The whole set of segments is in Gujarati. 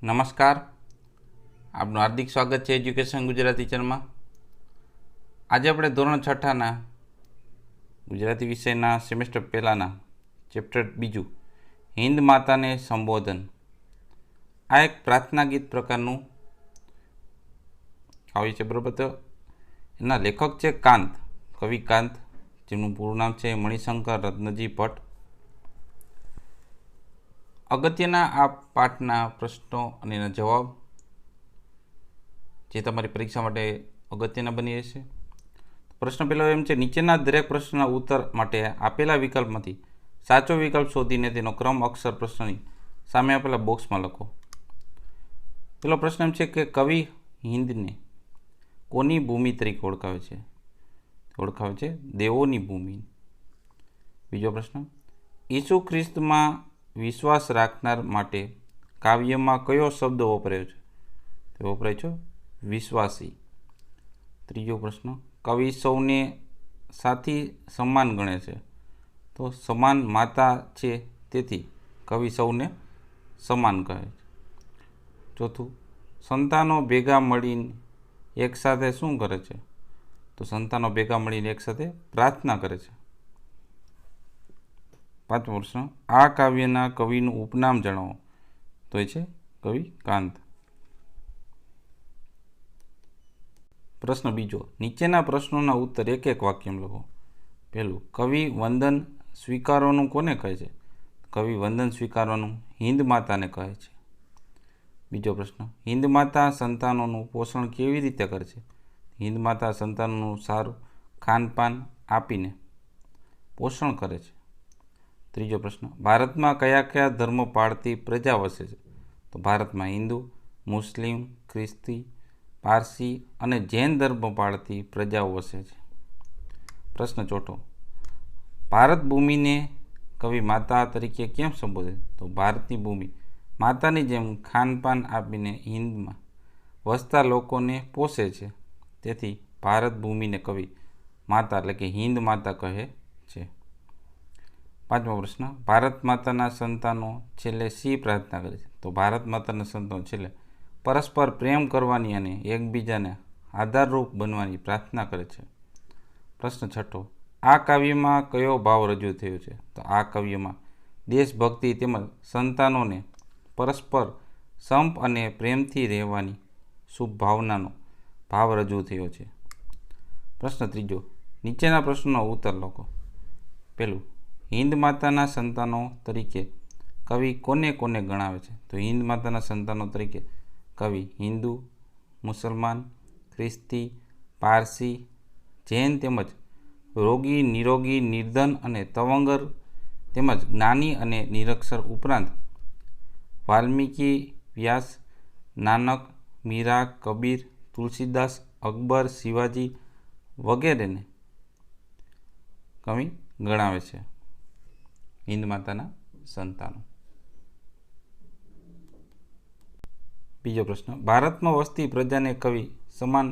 નમસ્કાર, આપનું હાર્દિક સ્વાગત છે એજ્યુકેશન ગુજરાતી ચેનલમાં. આજે આપણે ધોરણ 6ના ગુજરાતી વિષયના સેમેસ્ટર પહેલાંના ચેપ્ટર 2 હિન્દ માતાને સંબોધન, આ એક પ્રાર્થના ગીત પ્રકારનું કાવ્ય છે, બરાબર. તો એના લેખક છે કાંત, કવિ કાંત, જેમનું પૂરું નામ છે મણિશંકર રત્નજી ભટ્ટ. અગત્યના આ પાઠના પ્રશ્નો અને એના જવાબ જે તમારી પરીક્ષા માટે અગત્યના બની રહેશે. પ્રશ્ન પહેલો એમ છે, નીચેના દરેક પ્રશ્નના ઉત્તર માટે આપેલા વિકલ્પમાંથી સાચો વિકલ્પ શોધીને તેનો ક્રમ અક્ષર પ્રશ્નની સામે આપેલા બોક્સમાં લખો. પેલો પ્રશ્ન એમ છે કે કવિ હિન્દને કોની ભૂમિ તરીકે ઓળખાવે છે? ઓળખાવે છે દેવોની ભૂમિ. બીજો પ્રશ્ન, ઈસુ ખ્રિસ્તમાં વિશ્વાસ રાખનાર માટે કાવ્યમાં કયો શબ્દ વપરાયો છે? તે વપરાય છે વિશ્વાસી. ત્રીજો પ્રશ્ન, કવિ સૌને સાથી સમાન ગણે છે, તો સમાન માતા છે તેથી કવિ સૌને સમાન કહે છે. ચોથું, સંતાનો ભેગા મળીને એકસાથે શું કરે છે? તો સંતાનો ભેગા મળીને એકસાથે પ્રાર્થના કરે છે. પાંચમો પ્રશ્ન, આ કાવ્યના કવિનું ઉપનામ જણાવો. તો એ છે કવિ કાંત. પ્રશ્ન બીજો, નીચેના પ્રશ્નોના ઉત્તર એક એક વાક્યમાં લખો. પહેલું, કવિ વંદન સ્વીકારવાનું કોને કહે છે? કવિ વંદન સ્વીકારવાનું હિન્દ માતાને કહે છે. બીજો પ્રશ્ન, હિન્દ માતા સંતાનોનું પોષણ કેવી રીતે કરે છે? હિન્દ માતા સંતાનોનું સારું ખાનપાન આપીને પોષણ કરે છે. ત્રીજો પ્રશ્ન, ભારતમાં કયા કયા ધર્મ પાળતી પ્રજા વસે છે? તો ભારતમાં હિન્દુ, મુસ્લિમ, ખ્રિસ્તી, પારસી અને જૈન ધર્મ પાળતી પ્રજાઓ વસે છે. પ્રશ્ન ચોથો, ભારત ભૂમિને કવિ માતા તરીકે કેમ સંબોધે? તો ભારતની ભૂમિ માતાની જેમ ખાનપાન આપીને હિન્દમાં વસતા લોકોને પોષે છે, તેથી ભારત ભૂમિને કવિ માતા એટલે કે હિન્દ માતા કહે છે. પાંચમો પ્રશ્ન, ભારત માતાના સંતાનો છેલ્લે શી પ્રાર્થના કરે છે? તો ભારત માતાના સંતાનો છેલ્લે પરસ્પર પ્રેમ કરવાની અને એકબીજાને આધારરૂપ બનવાની પ્રાર્થના કરે છે. પ્રશ્ન છઠ્ઠો, આ કાવ્યમાં કયો ભાવ રજૂ થયો છે? તો આ કાવ્યમાં દેશભક્તિ તેમજ સંતાનોને પરસ્પર સંપ અને પ્રેમથી રહેવાની શુભ ભાવનાનો ભાવ રજૂ થયો છે. પ્રશ્ન ત્રીજો, નીચેના પ્રશ્નોનો ઉત્તર લખો. પહેલું, હિન્દ માતાના સંતાનો તરીકે કવિ કોને કોને ગણાવે છે? તો હિન્દ માતાના સંતાનો તરીકે કવિ હિન્દુ, મુસલમાન, ખ્રિસ્તી, પારસી, જૈન તેમજ રોગી, નિરોગી, નિર્ધન અને તવંગર તેમજ જ્ઞાની અને નિરક્ષર ઉપરાંત વાલ્મીકી, વ્યાસ, નાનક, મીરા, કબીર, તુલસીદાસ, અકબર, શિવાજી વગેરેને કવિ ગણાવે છે હિન્દ માતાના સંતાનો. બીજો પ્રશ્ન, ભારતમાં વસતી પ્રજાને કવિ સમાન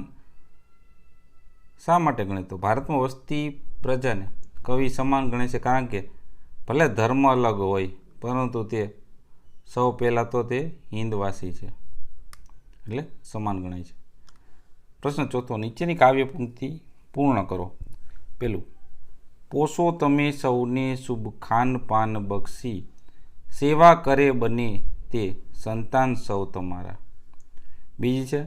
શા માટે ગણે? તો ભારતમાં વસતી પ્રજાને કવિ સમાન ગણે છે કારણ કે ભલે ધર્મ અલગ હોય પરંતુ તે સૌ પહેલાં તો તે હિન્દવાસી છે, એટલે સમાન ગણાય છે. પ્રશ્ન ચોથો, નીચેની કાવ્ય પંક્તિ પૂર્ણ કરો. પહેલું, પોષો તમે સૌને શુભ ખાનપાન બક્ષી, સેવા કરે બને તે સંતાન સૌ તમારા. બીજી છે,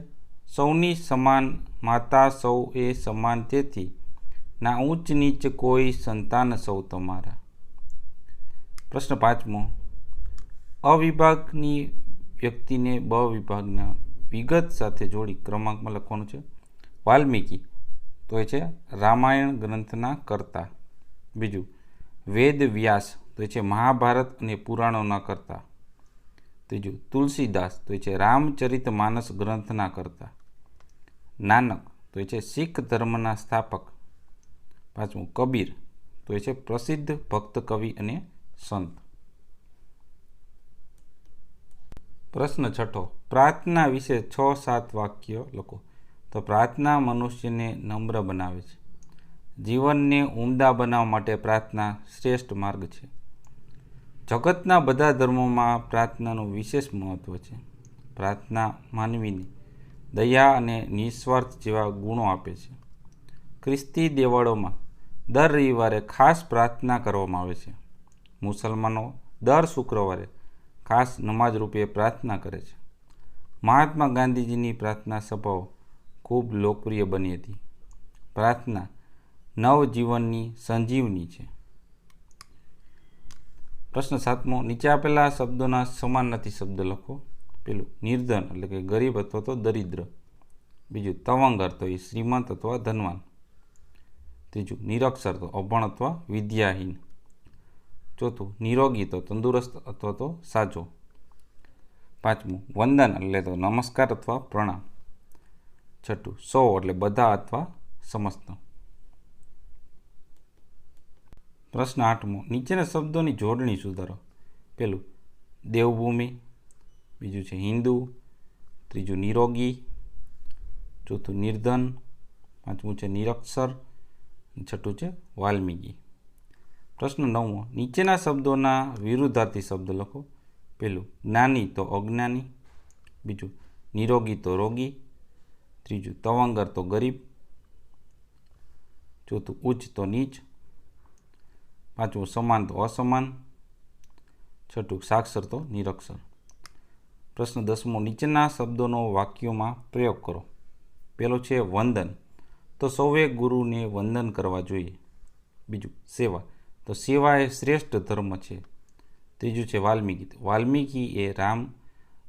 સૌની સમાન માતા સૌ એ સમાન તેથી ના ઊંચ નીચ કોઈ સંતાન સૌ તમારા. પ્રશ્ન પાંચમો, અવિભાગની વ્યક્તિને બ વિભાગના વિગત સાથે જોડી ક્રમાંકમાં લખવાનું છે. વાલ્મીકી તો એ છે રામાયણ ગ્રંથના કર્તા. બીજું, વેદ વ્યાસ તો એ છે મહાભારત અને પુરાણોના કર્તા. ત્રીજું, તુલસીદાસ તો એ છે રામચરિત માનસ ગ્રંથના કર્તા. નાનક તો એ છે શીખ ધર્મના સ્થાપક. પાંચમું, કબીર તો એ છે પ્રસિદ્ધ ભક્ત કવિ અને સંત. પ્રશ્ન છઠ્ઠો, પ્રાર્થના વિશે 6-7 વાક્ય લખો. તો પ્રાર્થના મનુષ્યને નમ્ર બનાવે છે. જીવનને ઉમદા બનાવવા માટે પ્રાર્થના શ્રેષ્ઠ માર્ગ છે. જગતના બધા ધર્મોમાં પ્રાર્થનાનું વિશેષ મહત્ત્વ છે. પ્રાર્થના માનવીને દયા અને નિસ્વાર્થ જેવા ગુણો આપે છે. ખ્રિસ્તી દેવળોમાં દર રવિવારે ખાસ પ્રાર્થના કરવામાં આવે છે. મુસલમાનો દર શુક્રવારે ખાસ નમાજ રૂપે પ્રાર્થના કરે છે. મહાત્મા ગાંધીજીની પ્રાર્થના સભાઓ ખૂબ લોકપ્રિય બની હતી. પ્રાર્થના નવજીવનની સંજીવની છે. પ્રશ્ન 7મો, નીચે આપેલા શબ્દોના સમાનાર્થી શબ્દ લખો. પેલું નિર્ધન એટલે કે ગરીબ અથવા તો દરિદ્ર. બીજું તવંગર તો એ શ્રીમંત અથવા ધનવાન. ત્રીજું નિરક્ષર તો અભણ અથવા વિદ્યાહીન. ચોથું નિરોગી તો તંદુરસ્ત અથવા તો સાજો. પાંચમું વંદન એટલે તો નમસ્કાર અથવા પ્રણામ. છઠ્ઠું સૌ એટલે બધા અથવા સમસ્ત. પ્રશ્ન 8મો, નીચેના શબ્દોની જોડણી સુધારો. પેલું દેવભૂમિ, બીજું છે હિન્દુ, ત્રીજું નિરોગી, ચોથું નિર્ધન, પાંચમું છે નિરક્ષર, છઠ્ઠું છે વાલ્મીકી. પ્રશ્ન 9મો, નીચેના શબ્દોના વિરુદ્ધાર્થી શબ્દ લખો. પેલું જ્ઞાની તો અજ્ઞાની, બીજું નિરોગી તો રોગી, ત્રીજું તવંગર તો ગરીબ, ચોથું ઉચ્ચ તો નીચ, પાંચમું સમાન તો અસમાન, છઠ્ઠું સાક્ષર તો નિરક્ષર. પ્રશ્ન 10મો, નીચેના શબ્દોનો વાક્યોમાં પ્રયોગ કરો. પેલો છે વંદન, તો સૌએ ગુરુને વંદન કરવા જોઈએ. બીજું સેવા, તો સેવા એ શ્રેષ્ઠ ધર્મ છે. ત્રીજું છે વાલ્મીકી, વાલ્મીકી એ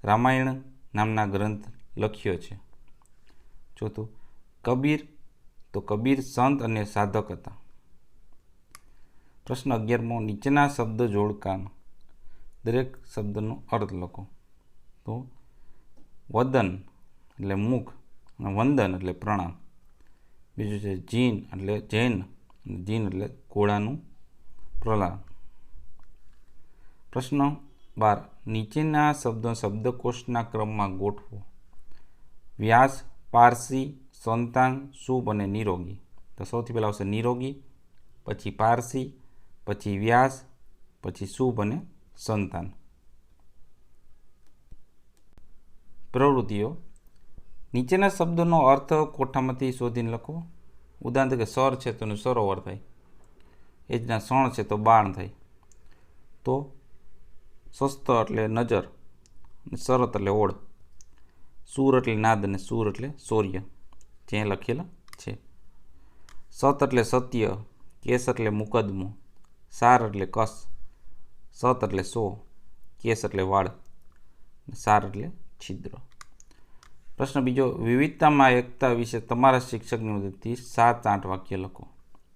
રામાયણ નામના ગ્રંથ લખ્યો છે. ચોથું કબીર, તો કબીર સંત અને સાધક હતા. પ્રશ્ન 11મો, નીચેના શબ્દ જોડકાનો દરેક શબ્દનો અર્થ લખો. તો વદન એટલે મુખ અને વંદન એટલે પ્રણામ. બીજું છે જીન એટલે જૈન અને જીન એટલે ઘોડાનું પ્રલાપ. પ્રશ્ન 12, નીચેના શબ્દો શબ્દકોશના ક્રમમાં ગોઠવો. વ્યાસ, પારસી, સંતાન, શુભ અને નિરોગી. તો સૌથી પહેલાં આવશે નિરોગી, પછી પારસી, પછી વ્યાસ, પછી શુભ અને સંતાન. પ્રવૃત્તિઓ, નીચેના શબ્દોનો અર્થ કોઠામાંથી શોધીને લખો. ઉદાહરણ તરીકે સર છે તો એનું સરોવર થાય. એ જ રીતના સણ છે તો બાણ થાય. તો સ્વસ્થ એટલે નજર, શરત એટલે ઓળ, સૂર એટલે નાદ અને સૂર એટલે સૂર્ય, જે લખેલા છે. સત એટલે સત્ય, કેસ એટલે મુકદમો, સાર એટલે કસ, સત એટલે 100, કેસ એટલે વાળ, સાર એટલે છિદ્ર. પ્રશ્ન બીજો, વિવિધતામાં એકતા વિશે તમારા શિક્ષકની મદદથી 7-8 વાક્ય લખો.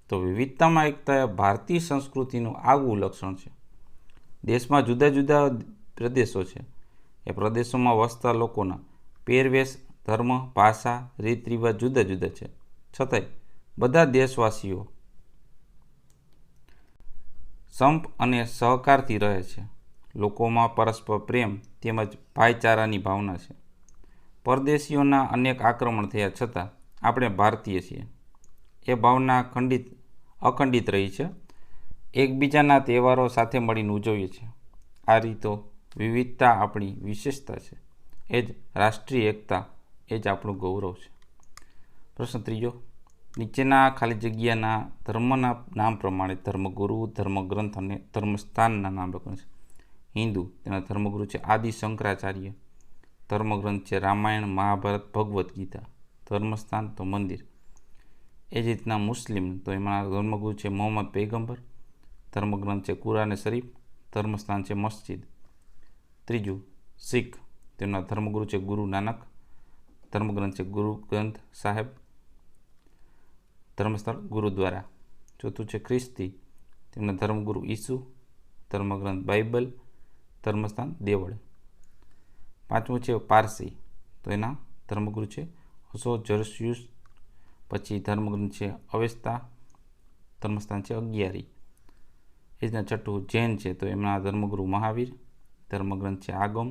તો વિવિધતામાં એકતા એ ભારતીય સંસ્કૃતિનું આગવું લક્ષણ છે. દેશમાં જુદા જુદા પ્રદેશો છે. એ પ્રદેશોમાં વસતા લોકોના પહેરવેશ, ધર્મ, ભાષા, રીત રિવાજ જુદા જુદા છે. છતાંય બધા દેશવાસીઓ સંપ અને સહકારથી રહે છે. લોકોમાં પરસ્પર પ્રેમ તેમજ ભાઈચારાની ભાવના છે. પરદેશીઓના અનેક આક્રમણ થયા છતાં આપણે ભારતીય છીએ એ ભાવના અખંડિત રહી છે. એકબીજાના તહેવારો સાથે મળીને ઉજવીએ છીએ. આ રીતો વિવિધતા આપણી વિશેષતા છે. એ જ રાષ્ટ્રીય એકતા, એ જ આપણું ગૌરવ છે. પ્રશ્ન ત્રીજો, નીચેના ખાલી જગ્યાના ધર્મના નામ પ્રમાણે ધર્મગુરુ, ધર્મગ્રંથ અને ધર્મસ્થાનના નામ લખવાનું છે. હિન્દુ, તેના ધર્મગુરુ છે આદિ શંકરાચાર્ય. ધર્મગ્રંથ છે રામાયણ, મહાભારત, ભગવદ્ ગીતા. ધર્મસ્થાન તો મંદિર. એ જ રીતના મુસ્લિમ, તો એમાં ધર્મગુરુ છે મોહમ્મદ પૈગંબર. ધર્મગ્રંથ છે કુરાન શરીફ. ધર્મસ્થાન છે મસ્જિદ. ત્રીજું શીખ, તેમના ધર્મગુરુ છે ગુરુ નાનક. ધર્મગ્રંથ છે ગુરુ ગ્રંથ સાહેબ. ધર્મસ્થળ ગુરુદ્વારા. ચોથું છે ખ્રિસ્તી, તેમના ધર્મગુરુ ઈસુ. ધર્મગ્રંથ બાઇબલ. ધર્મસ્થાન દેવળ. પાંચમું છે પારસી, તો એના ધર્મગુરુ છે હસો જરસ્યુસ. પછી ધર્મગ્રંથ છે અવેસ્તા. ધર્મસ્થાન છે અગિયારી. એ જ છઠ્ઠું જૈન છે, તો એમના ધર્મગુરુ મહાવીર. ધર્મગ્રંથ છે આગમ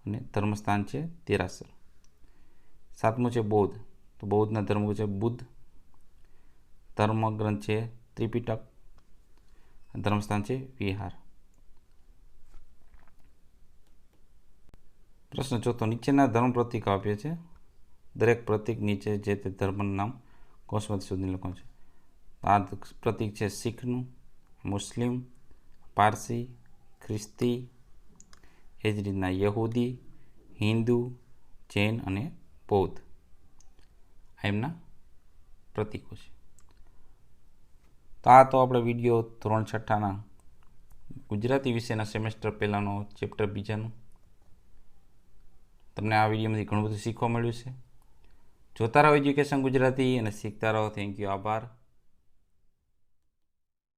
અને ધર્મસ્થાન છે દેરાસર. સાતમું છે બૌદ્ધ, તો બૌદ્ધના ધર્મગુરુ છે બુદ્ધ. ધર્મગ્રંથ છે ત્રિપિટક. ધર્મસ્થાન છે વિહાર. પ્રશ્ન ચોથો, નીચેના ધર્મ પ્રતીકો આપ્યા છે. દરેક પ્રતીક નીચે જે તે ધર્મનું નામ કોષમાંથી શોધીને લખવાનું છે. આ પ્રતીક છે શીખનું, મુસ્લિમ, પારસી, ખ્રિસ્તી, એ જ રીતના યહૂદી, હિન્દુ, જૈન અને બૌદ્ધ. આ એમના પ્રતીકો છે. તો આ તો આપણે વિડીયો ધોરણ 6ના ગુજરાતી વિષયના સેમેસ્ટર પહેલાંનો ચેપ્ટર 2નું. તમને આ વિડીયોમાંથી ઘણું બધું શીખવા મળ્યું છે. જોતા રહો એજ્યુકેશન ગુજરાતી અને શીખતા રહો. થેન્ક યુ, આભાર.